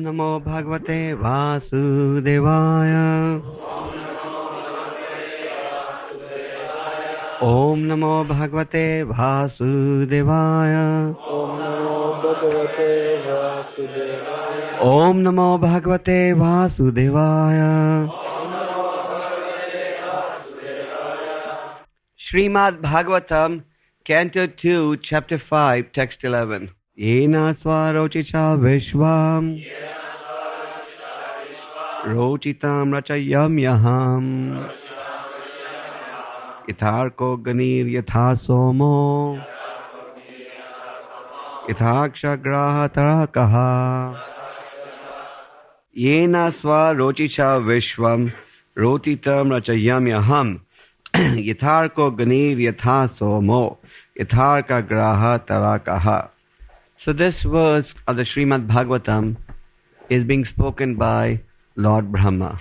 Namo Bhagavate Vasudevaya. Om Namo Bhagavate Vasudevaya. Om Namo Bhagavate Vasudevaya. Srimad Bhagavatam, Canto 2, Chapter 5, Text 11. Yena svarochicha vishvam rochitam rachayam yaham yatharko ganir yatha somo yathaksha graha tarakaha. Yena svarochicha vishvam rochitam rachayam yaham yatharko ganir yatha somo yatharka graha tarakaha. So this verse of the Srimad Bhagavatam is being spoken by Lord Brahma.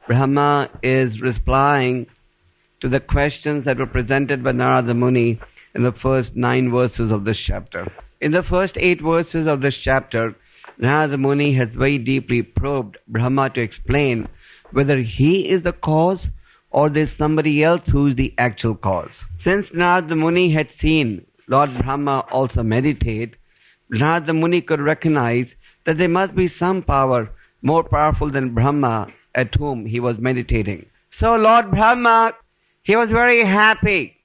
Brahma is replying to the questions that were presented by Narada Muni in the first 9 verses of this chapter. In the first 8 verses of this chapter, Narada Muni has very deeply probed Brahma to explain whether he is the cause or there's somebody else who is the actual cause. Since Narada Muni had seen Lord Brahma also meditate, Narada Muni could recognize that there must be some power more powerful than Brahma at whom he was meditating. So Lord Brahma, he was very happy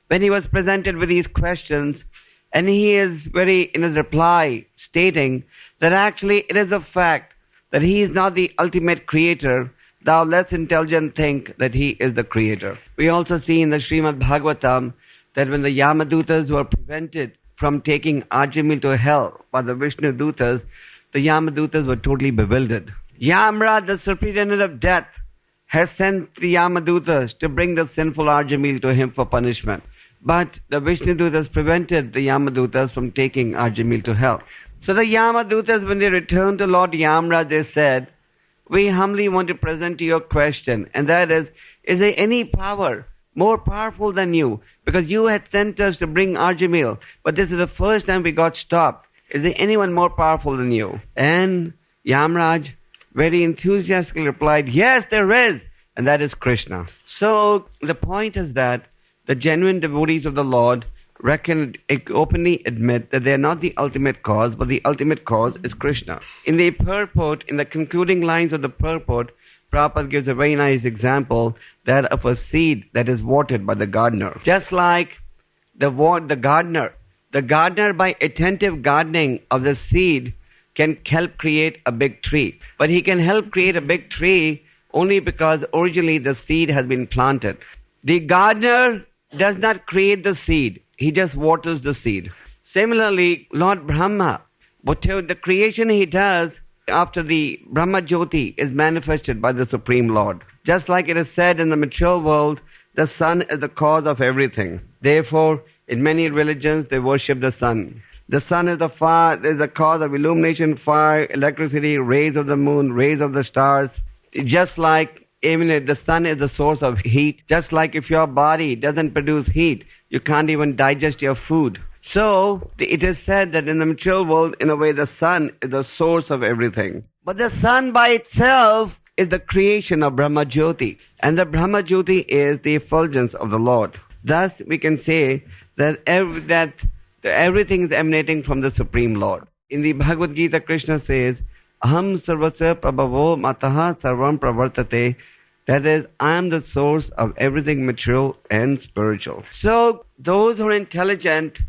when he was presented with these questions, and he is very, in his reply, stating that actually it is a fact that he is not the ultimate creator. Thou less intelligent think that he is the creator. We also see in the Srimad Bhagavatam that when the Yamadutas were prevented from taking Arjamil to hell by the Vishnu Dutas, the Yamadutas were totally bewildered. Yamraj, the superintendent of death, has sent the Yamadutas to bring the sinful Arjamil to him for punishment. But the Vishnu Dutas prevented the Yamadutas from taking Arjamil to hell. So the Yamadutas, when they returned to Lord Yamraj, they said, we humbly want to present to you a question, and that is there any power more powerful than you? Because you had sent us to bring Arjamil, but this is the first time we got stopped. Is there anyone more powerful than you? And Yamraj very enthusiastically replied, yes, there is, and that is Krishna. So the point is that the genuine devotees of the Lord openly admit that they are not the ultimate cause, but the ultimate cause is Krishna. In the purport, in the concluding lines of the purport, Prabhupada gives a very nice example, that of a seed that is watered by the gardener. Just like the gardener by attentive gardening of the seed can help create a big tree. But he can help create a big tree only because originally the seed has been planted. The gardener does not create the seed, he just waters the seed. Similarly, Lord Brahma, whatever the creation he does, after the Brahma Jyoti is manifested by the Supreme Lord. Just like it is said in the material world, the sun is the cause of everything. Therefore, in many religions, they worship the sun. The sun is the cause of illumination, fire, electricity, rays of the moon, rays of the stars. Just like even if the sun is the source of heat, just like if your body doesn't produce heat, you can't even digest your food. So, it is said that in the material world, in a way, the sun is the source of everything. But the sun by itself is the creation of Brahma Jyoti. And the Brahma Jyoti is the effulgence of the Lord. Thus, we can say that everything is emanating from the Supreme Lord. In the Bhagavad Gita, Krishna says, Aham sarvasya prabhavo mataha sarvam pravartate. That is, I am the source of everything material and spiritual. So, those who are intelligent,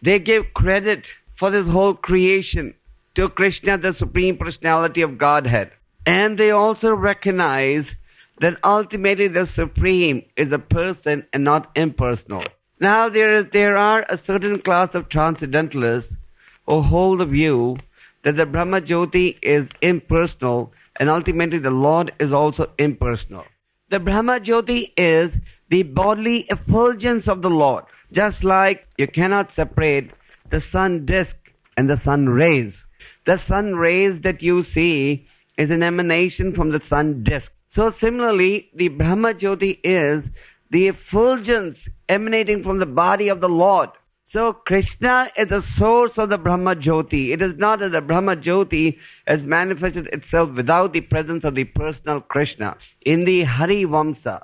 they give credit for this whole creation to Krishna, the Supreme Personality of Godhead. And they also recognize that ultimately the Supreme is a person and not impersonal. Now there are a certain class of transcendentalists who hold the view that the Brahma Jyoti is impersonal and ultimately the Lord is also impersonal. The Brahma Jyoti is the bodily effulgence of the Lord. Just like you cannot separate the sun disk and the sun rays. The sun rays that you see is an emanation from the sun disk. So similarly, the Brahma Jyoti is the effulgence emanating from the body of the Lord. So Krishna is the source of the Brahma Jyoti. It is not that the Brahma Jyoti has manifested itself without the presence of the personal Krishna. In the Hari Vamsa,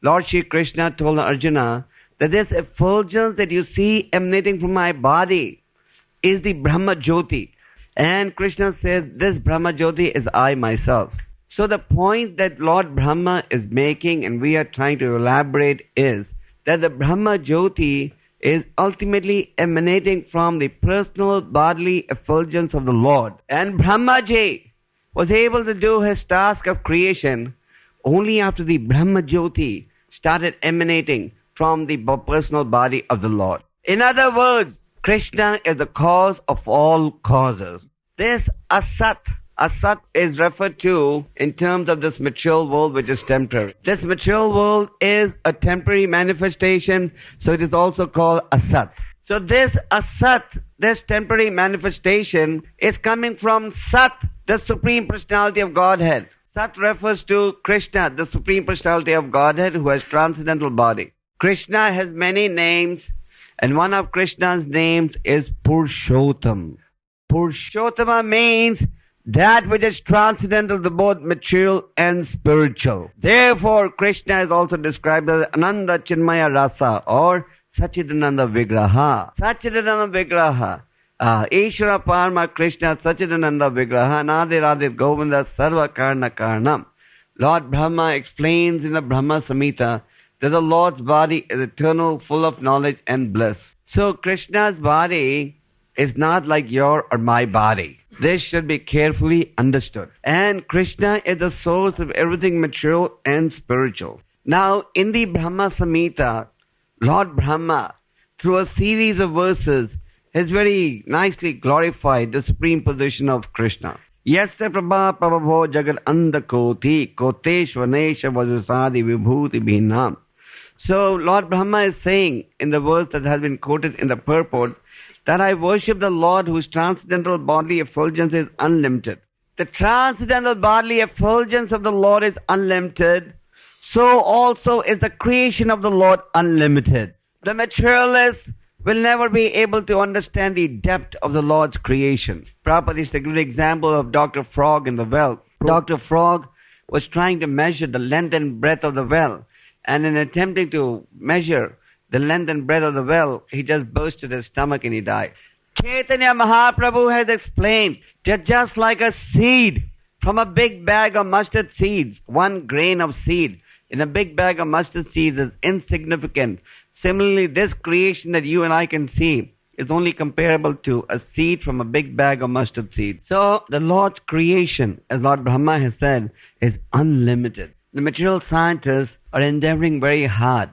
Lord Shri Krishna told Arjuna that this effulgence that you see emanating from my body is the Brahma Jyoti. And Krishna said, this Brahma Jyoti is I myself. So the point that Lord Brahma is making and we are trying to elaborate is that the Brahma Jyoti is ultimately emanating from the personal bodily effulgence of the Lord. And Brahmaji was able to do his task of creation only after the Brahma Jyoti started emanating from the personal body of the Lord. In other words, Krishna is the cause of all causes. This Asat is referred to in terms of this material world which is temporary. This material world is a temporary manifestation, so it is also called Asat. So this Asat, this temporary manifestation, is coming from Sat, the Supreme Personality of Godhead. Sat refers to Krishna, the Supreme Personality of Godhead who has transcendental body. Krishna has many names, and one of Krishna's names is Purushottam. Purushottama means that which is transcendental to both material and spiritual. Therefore, Krishna is also described as Ananda Chinmaya Rasa or Sachidananda Vigraha. Sachidananda Vigraha. Ishvara Parma Krishna Sachidananda Vigraha Nade Radhe Govinda Sarva Karna Karnam. Lord Brahma explains in the Brahma Samhita that the Lord's body is eternal, full of knowledge and bliss. So Krishna's body is not like your or my body. This should be carefully understood. And Krishna is the source of everything material and spiritual. Now, in the Brahma Samhita, Lord Brahma, through a series of verses, has very nicely glorified the supreme position of Krishna. Yasya prabha prabhavo jagad andakoti koteshvanesha vajusadi vibhuti bhinam. So, Lord Brahma is saying in the verse that has been quoted in the purport, that I worship the Lord whose transcendental bodily effulgence is unlimited. The transcendental bodily effulgence of the Lord is unlimited. So also is the creation of the Lord unlimited. The materialists will never be able to understand the depth of the Lord's creation. Prabhupada is a good example of Dr. Frog in the well. Dr. Frog was trying to measure the length and breadth of the well. And in attempting to measure the length and breadth of the well, he just bursted his stomach and he died. Chaitanya Mahaprabhu has explained that just like a seed from a big bag of mustard seeds, one grain of seed in a big bag of mustard seeds is insignificant. Similarly, this creation that you and I can see is only comparable to a seed from a big bag of mustard seeds. So the Lord's creation, as Lord Brahma has said, is unlimited. The material scientists are endeavoring very hard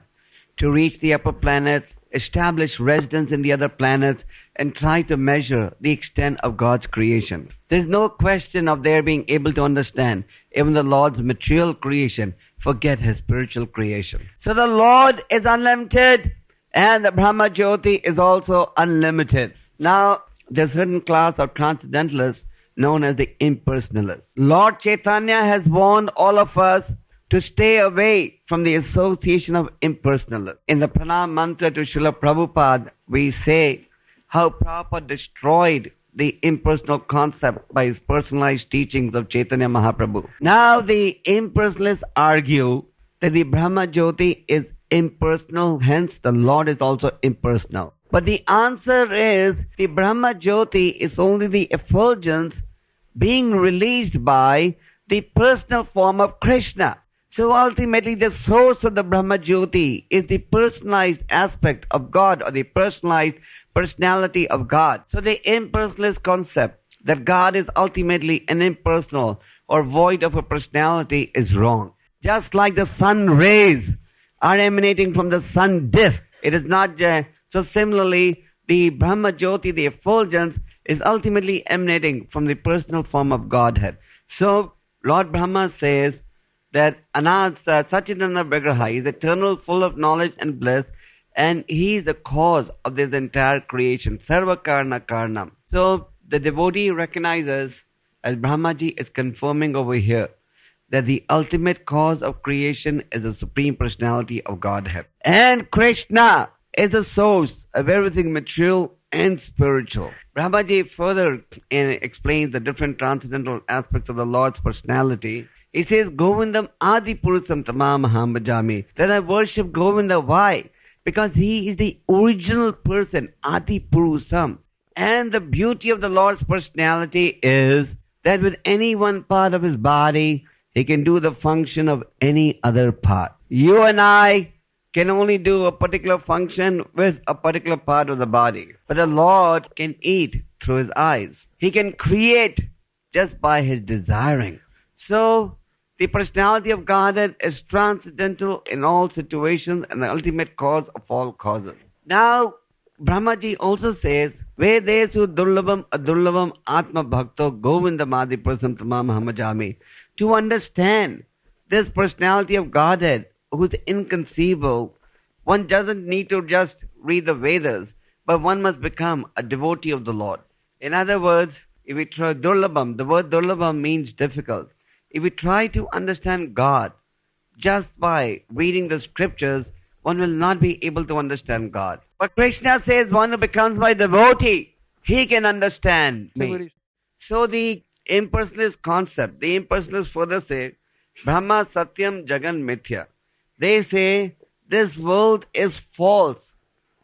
to reach the upper planets, establish residence in the other planets, and try to measure the extent of God's creation. There's no question of their being able to understand even the Lord's material creation, forget His spiritual creation. So the Lord is unlimited, and the Brahma Jyoti is also unlimited. Now, there's a certain class of transcendentalists known as the impersonalists. Lord Chaitanya has warned all of us to stay away from the association of impersonalists. In the Pranam Mantra to Srila Prabhupada, we say how Prabhupada destroyed the impersonal concept by his personalized teachings of Chaitanya Mahaprabhu. Now the impersonalists argue that the Brahma Jyoti is impersonal, hence the Lord is also impersonal. But the answer is the Brahma Jyoti is only the effulgence being released by the personal form of Krishna. So ultimately the source of the Brahma Jyoti is the personalized aspect of God or the personalized personality of God. So the impersonalist concept that God is ultimately an impersonal or void of a personality is wrong. Just like the sun rays are emanating from the sun disk, it is not so similarly the Brahma Jyoti, the effulgence, is ultimately emanating from the personal form of Godhead. So Lord Brahma says that Ananta Sachidananda Vigraha is eternal, full of knowledge and bliss, and he is the cause of this entire creation. Sarva Karna Karnam. So the devotee recognizes, as Brahmaji is confirming over here, that the ultimate cause of creation is the Supreme Personality of Godhead. And Krishna is the source of everything material and spiritual. Brahmaji further explains the different transcendental aspects of the Lord's personality. He says, Govindam Adi Purusam Tamamaham Bhajami. That I worship Govinda. Why? Because he is the original person, Adi Purusam. And the beauty of the Lord's personality is that with any one part of his body, he can do the function of any other part. You and I can only do a particular function with a particular part of the body. But the Lord can eat through his eyes. He can create just by his desiring. So, the personality of Godhead is transcendental in all situations and the ultimate cause of all causes. Now, Brahmaji also says, Vedesu durlabam adurlabam atma bhakto govindamadi prasam tamam hamajami. To understand this personality of Godhead, who is inconceivable, one doesn't need to just read the Vedas, but one must become a devotee of the Lord. In other words, if we try durlabam, the word durlabam means difficult. If we try to understand God just by reading the scriptures, one will not be able to understand God. But Krishna says one who becomes my devotee, he can understand me. So the impersonalist concept, the impersonalists further say, Brahma Satyam Jagan Mithya. They say this world is false,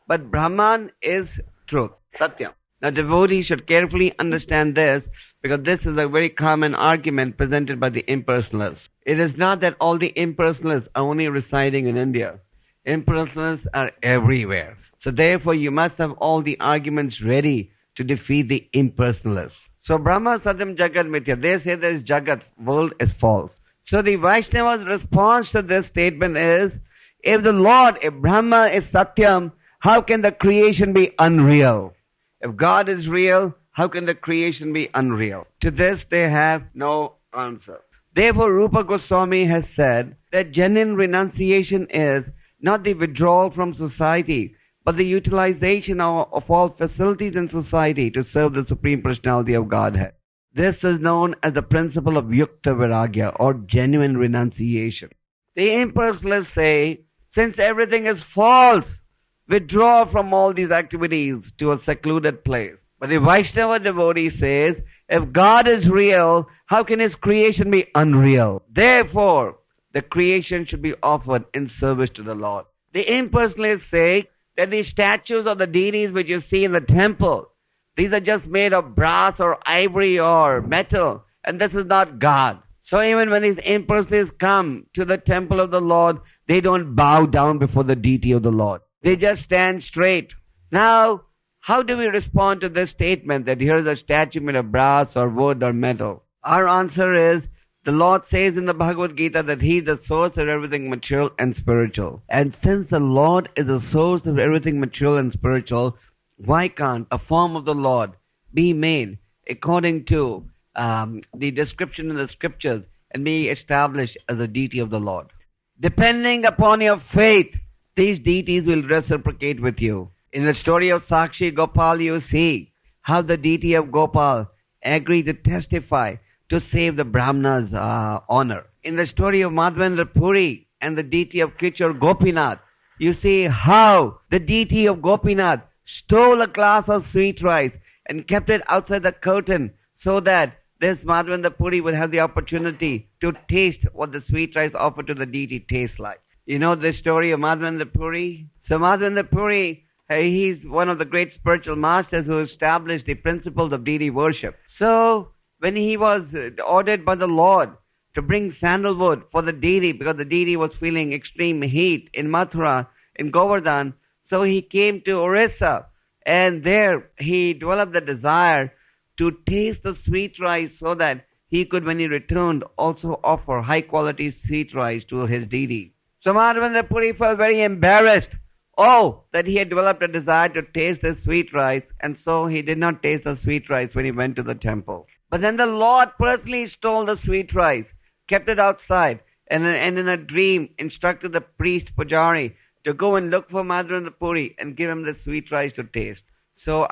but Brahman is truth, Satyam. Now devotees should carefully understand this because this is a very common argument presented by the impersonalists. It is not that all the impersonalists are only residing in India. Impersonalists are everywhere. So therefore you must have all the arguments ready to defeat the impersonalists. So Brahma Satyam Jagat Mithya, they say this Jagat, world is false. So the Vaishnava's response to this statement is, if Brahma is Satyam, how can the creation be unreal? If God is real, how can the creation be unreal? To this they have no answer. Therefore Rupa Goswami has said that genuine renunciation is not the withdrawal from society, but the utilization of all facilities in society to serve the Supreme Personality of Godhead. This is known as the principle of yukta viragya, or genuine renunciation. The impersonalists say, since everything is false, withdraw from all these activities to a secluded place. But the Vaishnava devotee says, if God is real, how can his creation be unreal? Therefore, the creation should be offered in service to the Lord. The impersonalists say that the statues of the deities which you see in the temple, these are just made of brass or ivory or metal, and this is not God. So even when these impersonalists come to the temple of the Lord, they don't bow down before the deity of the Lord. They just stand straight. Now, how do we respond to this statement that here is a statue made of brass or wood or metal? Our answer is, the Lord says in the Bhagavad Gita that He is the source of everything material and spiritual. And since the Lord is the source of everything material and spiritual, why can't a form of the Lord be made according to the description in the scriptures and be established as a deity of the Lord? Depending upon your faith, these deities will reciprocate with you. In the story of Sakshi Gopal, you see how the deity of Gopal agreed to testify to save the Brahmana's honor. In the story of Madhavendra Puri and the deity of Kichor Gopinath, you see how the deity of Gopinath stole a glass of sweet rice and kept it outside the curtain so that this Madhavendra Puri would have the opportunity to taste what the sweet rice offered to the deity tastes like. You know the story of Madhavendra Puri? So Madhavendra Puri, he's one of the great spiritual masters who established the principles of deity worship. So when he was ordered by the Lord to bring sandalwood for the deity, because the deity was feeling extreme heat in Mathura, in Govardhan, so he came to Orissa, and there he developed the desire to taste the sweet rice so that he could, when he returned, also offer high quality sweet rice to his deity. So Madhavendra Puri felt very embarrassed. That he had developed a desire to taste the sweet rice, and so he did not taste the sweet rice when he went to the temple. But then the Lord personally stole the sweet rice, kept it outside, and in a dream instructed the priest Pujari to go and look for Madhavendra Puri and give him the sweet rice to taste. So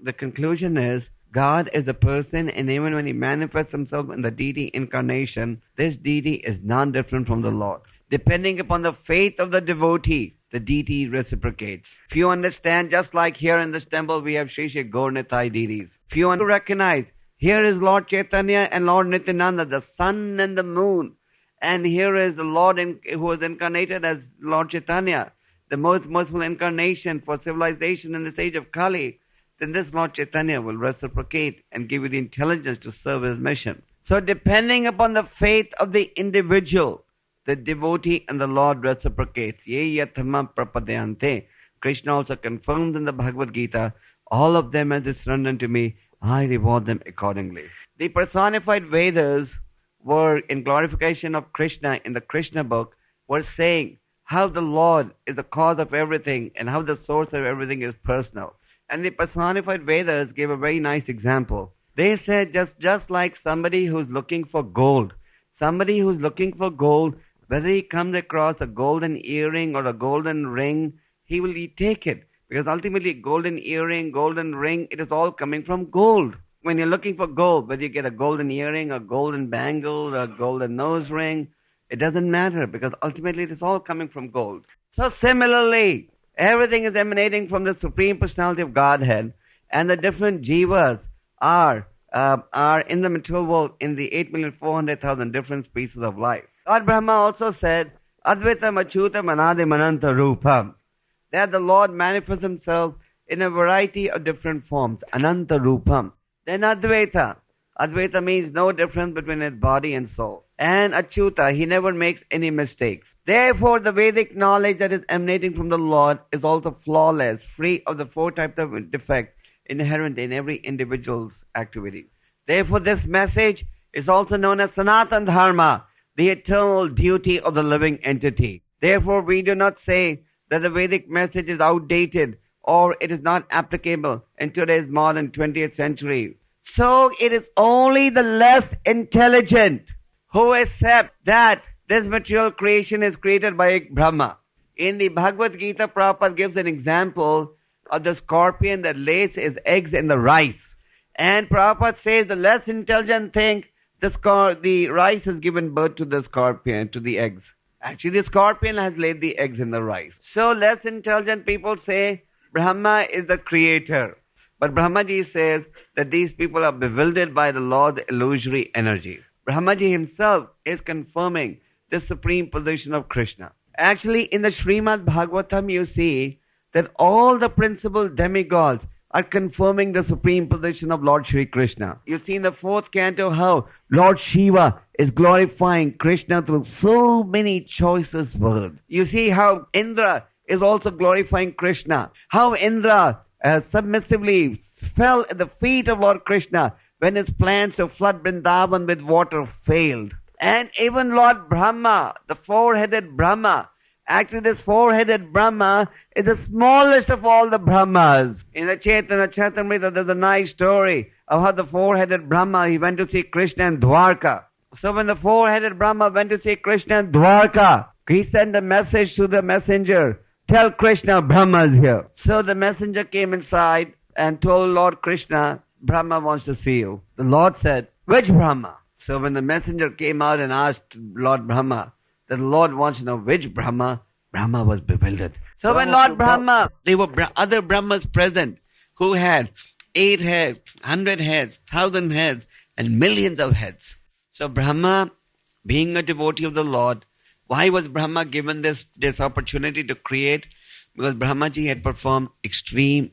the conclusion is, God is a person, and even when He manifests Himself in the deity incarnation, this deity is not different from the Lord. Depending upon the faith of the devotee, the deity reciprocates. If you understand, just like here in this temple we have Shri Shri Gaur-Nitai deities. If you want to recognize, here is Lord Chaitanya and Lord Nityananda, the sun and the moon. And here is the Lord who was incarnated as Lord Chaitanya, the most merciful incarnation for civilization in this age of Kali. Then this Lord Chaitanya will reciprocate and give you the intelligence to serve his mission. So depending upon the faith of the individual, the devotee and the Lord reciprocates. Ye yathama prapadayante. Krishna also confirms in the Bhagavad Gita, all of them as they surrender unto me, I reward them accordingly. The personified Vedas were in glorification of Krishna in the Krishna book, were saying how the Lord is the cause of everything and how the source of everything is personal. And the personified Vedas gave a very nice example. They said just like somebody who's looking for gold. Somebody who's looking for gold, whether he comes across a golden earring or a golden ring, he will take it. Because ultimately, golden earring, golden ring, it is all coming from gold. When you're looking for gold, whether you get a golden earring, a golden bangle, a golden nose ring, it doesn't matter because ultimately it is all coming from gold. So similarly, everything is emanating from the Supreme Personality of Godhead, and the different jivas are in the material world in the 8,400,000 different species of life. Lord Brahma also said, Advaitam Achyutam Anadi Mananta Rupam, that the Lord manifests himself in a variety of different forms, Ananta Rupam. Then Advaita. Advaita means no difference between his body and soul. And Achyuta, he never makes any mistakes. Therefore, the Vedic knowledge that is emanating from the Lord is also flawless, free of the four types of defects inherent in every individual's activity. Therefore, this message is also known as Sanatana Dharma, the eternal duty of the living entity. Therefore, we do not say that the Vedic message is outdated or it is not applicable in today's modern 20th century. So it is only the less intelligent who accept that this material creation is created by Brahma. In the Bhagavad Gita, Prabhupada gives an example of the scorpion that lays his eggs in the rice. And Prabhupada says the less intelligent think the rice has given birth to the scorpion, to the eggs. Actually, the scorpion has laid the eggs in the rice. So less intelligent people say Brahma is the creator. But Brahmaji says that these people are bewildered by the Lord's illusory energies. Brahmaji himself is confirming the supreme position of Krishna. Actually, in the Srimad Bhagavatam, you see that all the principal demigods are confirming the supreme position of Lord Shri Krishna. You see in the 4th canto how Lord Shiva is glorifying Krishna through so many choicest words. You see how Indra is also glorifying Krishna. How Indra submissively fell at the feet of Lord Krishna when his plans to flood Vrindavan with water failed. And even Lord Brahma, the four-headed Brahma, actually this four-headed Brahma is the smallest of all the Brahmas. In the Chaitanya Charitamrita, there's a nice story of how the four-headed Brahma, he went to see Krishna in Dwarka. So when the four-headed Brahma went to see Krishna in Dwarka, he sent a message to the messenger, tell Krishna Brahma is here. So the messenger came inside and told Lord Krishna, Brahma wants to see you. The Lord said, which Brahma? So when the messenger came out and asked Lord Brahma, that the Lord wants to know which Brahma, Brahma was bewildered. So when Lord Brahma, there were other Brahmas present who had 8 heads, 100 heads, 1,000 heads, and millions of heads. So Brahma, being a devotee of the Lord, why was Brahma given this opportunity to create? Because Brahmaji had performed extreme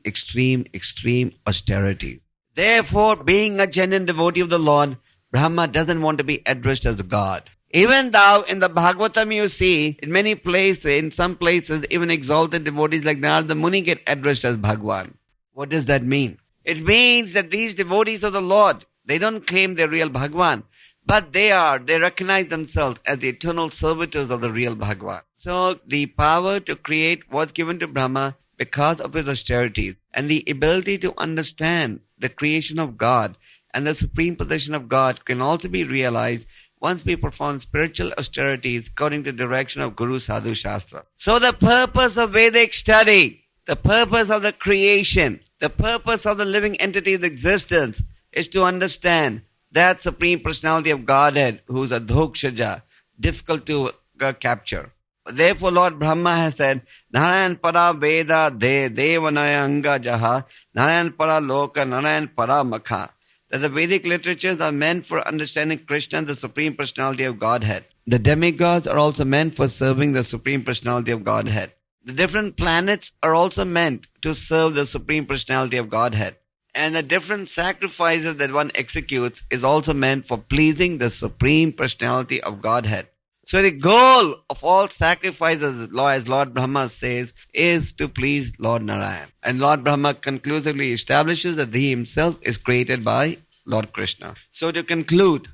austerity. Therefore, being a genuine devotee of the Lord, Brahma doesn't want to be addressed as God. Even though in the Bhagavatam you see, in some places, even exalted devotees like Narada Muni get addressed as Bhagwan. What does that mean? It means that these devotees of the Lord, they don't claim they're real Bhagwan, but they recognize themselves as the eternal servitors of the real Bhagwan. So the power to create was given to Brahma because of his austerities, and the ability to understand the creation of God and the supreme position of God can also be realized once we perform spiritual austerities according to the direction of Guru Sadhu Shastra. So the purpose of Vedic study, the purpose of the creation, the purpose of the living entity's existence is to understand that supreme personality of Godhead who's a dhokshaja, difficult to capture. Therefore, Lord Brahma has said, Narayan para Veda de Devanayanga Jaha, Narayan para Loka, Narayan para Makha. That the Vedic literatures are meant for understanding Krishna, the Supreme Personality of Godhead. The demigods are also meant for serving the Supreme Personality of Godhead. The different planets are also meant to serve the Supreme Personality of Godhead. And the different sacrifices that one executes is also meant for pleasing the Supreme Personality of Godhead. So the goal of all sacrifices, as Lord Brahma says, is to please Lord Narayan. And Lord Brahma conclusively establishes that he himself is created by Lord Krishna. So to conclude,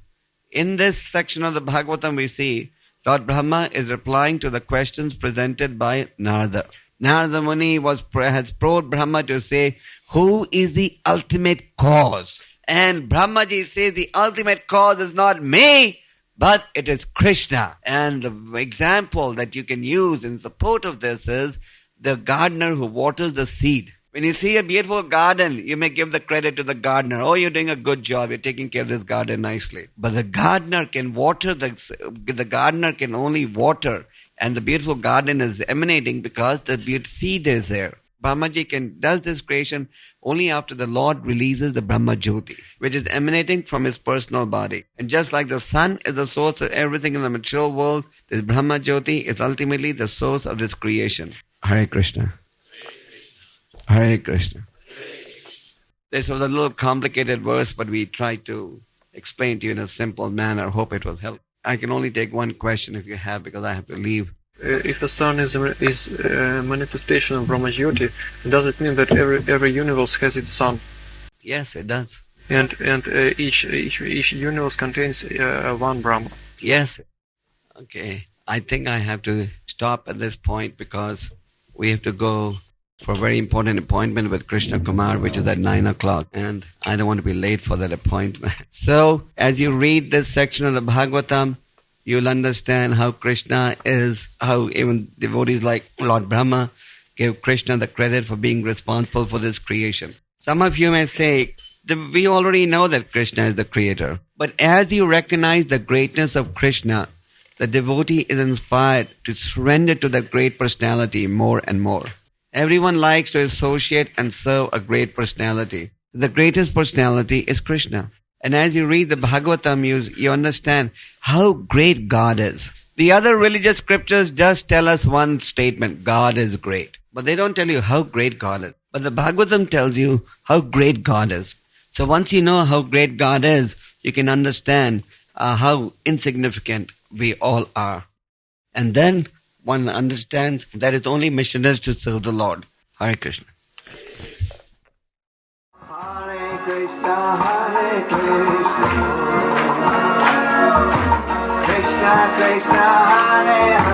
in this section of the Bhagavatam we see Lord Brahma is replying to the questions presented by Narada. Narada Muni has probed Brahma to say, who is the ultimate cause? And Brahmaji says the ultimate cause is not me, but it is Krishna. And the example that you can use in support of this is the gardener who waters the seed. When you see a beautiful garden, you may give the credit to the gardener. Oh, you're doing a good job. You're taking care of this garden nicely. But the gardener can water, the gardener can only water. And the beautiful garden is emanating because the beautiful seed is there. Brahmaji does this creation only after the Lord releases the Brahma Jyoti, which is emanating from his personal body. And just like the sun is the source of everything in the material world, this Brahma Jyoti is ultimately the source of this creation. Hare Krishna. Hare Krishna. This was a little complicated verse, but we tried to explain to you in a simple manner. Hope it was helpful. I can only take one question if you have, because I have to leave. If the sun is a manifestation of Brahma Jyoti, does it mean that every universe has its sun? Yes, it does. And each universe contains one Brahma. Yes. Okay. I think I have to stop at this point because we have to go for a very important appointment with Krishna Kumar, which is at 9 o'clock. And I don't want to be late for that appointment. So, as you read this section of the Bhagavatam, you'll understand how Krishna is, how even devotees like Lord Brahma give Krishna the credit for being responsible for this creation. Some of you may say, we already know that Krishna is the creator. But as you recognize the greatness of Krishna, the devotee is inspired to surrender to that great personality more and more. Everyone likes to associate and serve a great personality. The greatest personality is Krishna. And as you read the Bhagavatam, you understand how great God is. The other religious scriptures just tell us one statement, God is great. But they don't tell you how great God is. But the Bhagavatam tells you how great God is. So once you know how great God is, you can understand how insignificant we all are. And then one understands that it's only mission is to serve the Lord. Hare Krishna. Hare Krishna, Hare Krishna, Krishna Krishna, Hare Hare.